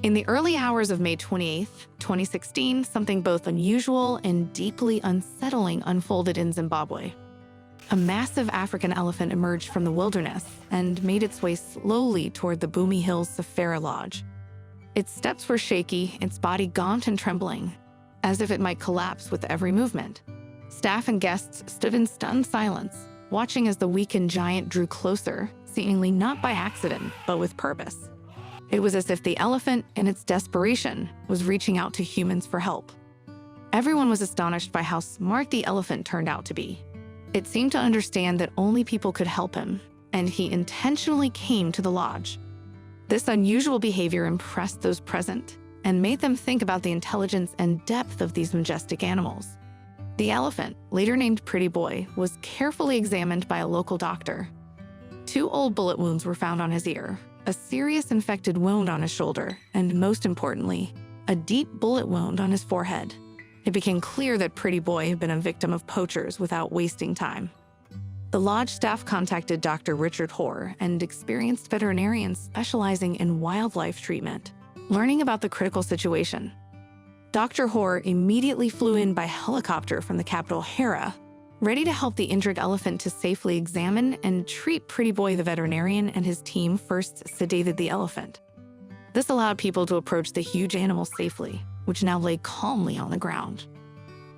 In the early hours of May 28, 2016, something both unusual and deeply unsettling unfolded in Zimbabwe. A massive African elephant emerged from the wilderness and made its way slowly toward the Boomie Hills Safari Lodge. Its steps were shaky, its body gaunt and trembling, as if it might collapse with every movement. Staff and guests stood in stunned silence, watching as the weakened giant drew closer, seemingly not by accident, but with purpose. It was as if the elephant, in its desperation, was reaching out to humans for help. Everyone was astonished by how smart the elephant turned out to be. It seemed to understand that only people could help him, and he intentionally came to the lodge. This unusual behavior impressed those present and made them think about the intelligence and depth of these majestic animals. The elephant, later named Pretty Boy, was carefully examined by a local doctor. 2 old bullet wounds were found on his ear, a serious infected wound on his shoulder, and most importantly, a deep bullet wound on his forehead. It became clear that Pretty Boy had been a victim of poachers without wasting time. The lodge staff contacted Dr. Richard Hoare, an experienced veterinarian specializing in wildlife treatment, learning about the critical situation. Dr. Hoare immediately flew in by helicopter from the capital Harare, ready to help the injured elephant to safely examine and treat Pretty Boy. The veterinarian and his team first sedated the elephant. This allowed people to approach the huge animal safely, which now lay calmly on the ground.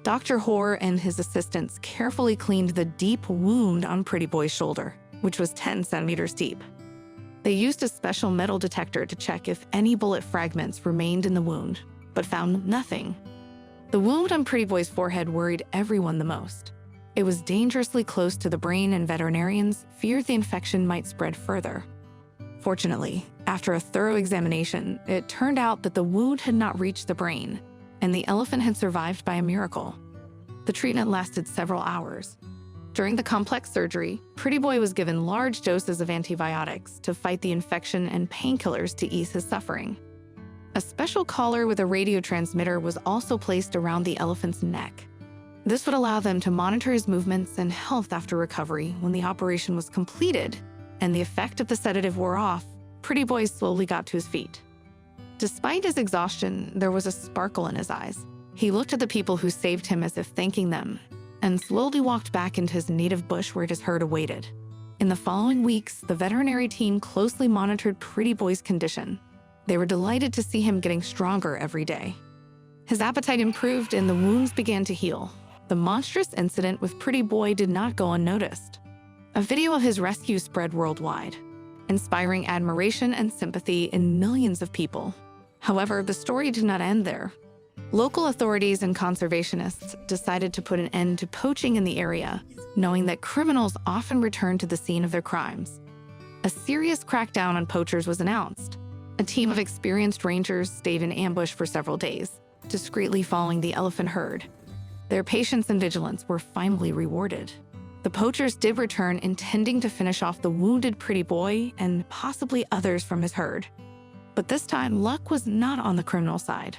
Dr. Hoare and his assistants carefully cleaned the deep wound on Pretty Boy's shoulder, which was 10 centimeters deep. They used a special metal detector to check if any bullet fragments remained in the wound, but found nothing. The wound on Pretty Boy's forehead worried everyone the most. It was dangerously close to the brain, and veterinarians feared the infection might spread further. Fortunately, after a thorough examination, it turned out that the wound had not reached the brain, and the elephant had survived by a miracle. The treatment lasted several hours. During the complex surgery, Pretty Boy was given large doses of antibiotics to fight the infection and painkillers to ease his suffering. A special collar with a radio transmitter was also placed around the elephant's neck. This would allow them to monitor his movements and health after recovery. When the operation was completed and the effect of the sedative wore off, Pretty Boy slowly got to his feet. Despite his exhaustion, there was a sparkle in his eyes. He looked at the people who saved him as if thanking them, and slowly walked back into his native bush where his herd awaited. In the following weeks, the veterinary team closely monitored Pretty Boy's condition. They were delighted to see him getting stronger every day. His appetite improved and the wounds began to heal. The monstrous incident with Pretty Boy did not go unnoticed. A video of his rescue spread worldwide, inspiring admiration and sympathy in millions of people. However, the story did not end there. Local authorities and conservationists decided to put an end to poaching in the area, knowing that criminals often return to the scene of their crimes. A serious crackdown on poachers was announced. A team of experienced rangers stayed in ambush for several days, discreetly following the elephant herd. Their patience and vigilance were finally rewarded. The poachers did return, intending to finish off the wounded Pretty Boy and possibly others from his herd. But this time, luck was not on the criminal side.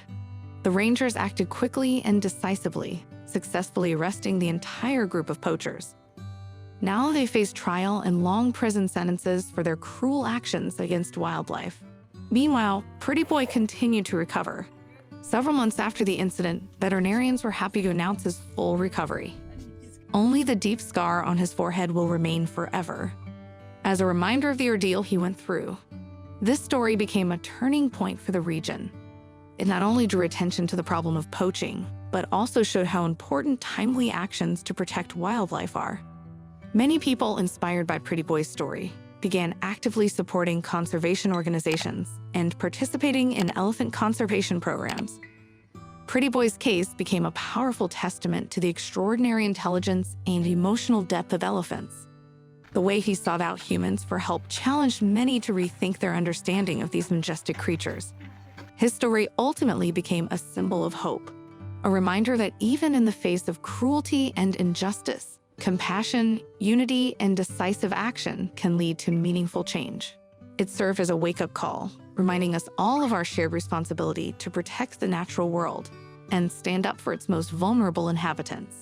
The rangers acted quickly and decisively, successfully arresting the entire group of poachers. Now they faced trial and long prison sentences for their cruel actions against wildlife. Meanwhile, Pretty Boy continued to recover. Several months after the incident, veterinarians were happy to announce his full recovery. Only the deep scar on his forehead will remain forever, as a reminder of the ordeal he went through. This story became a turning point for the region. It not only drew attention to the problem of poaching, but also showed how important timely actions to protect wildlife are. Many people inspired by Pretty Boy's story began actively supporting conservation organizations and participating in elephant conservation programs. Pretty Boy's case became a powerful testament to the extraordinary intelligence and emotional depth of elephants. The way he sought out humans for help challenged many to rethink their understanding of these majestic creatures. His story ultimately became a symbol of hope, a reminder that even in the face of cruelty and injustice, compassion, unity, and decisive action can lead to meaningful change. It served as a wake-up call, reminding us all of our shared responsibility to protect the natural world and stand up for its most vulnerable inhabitants.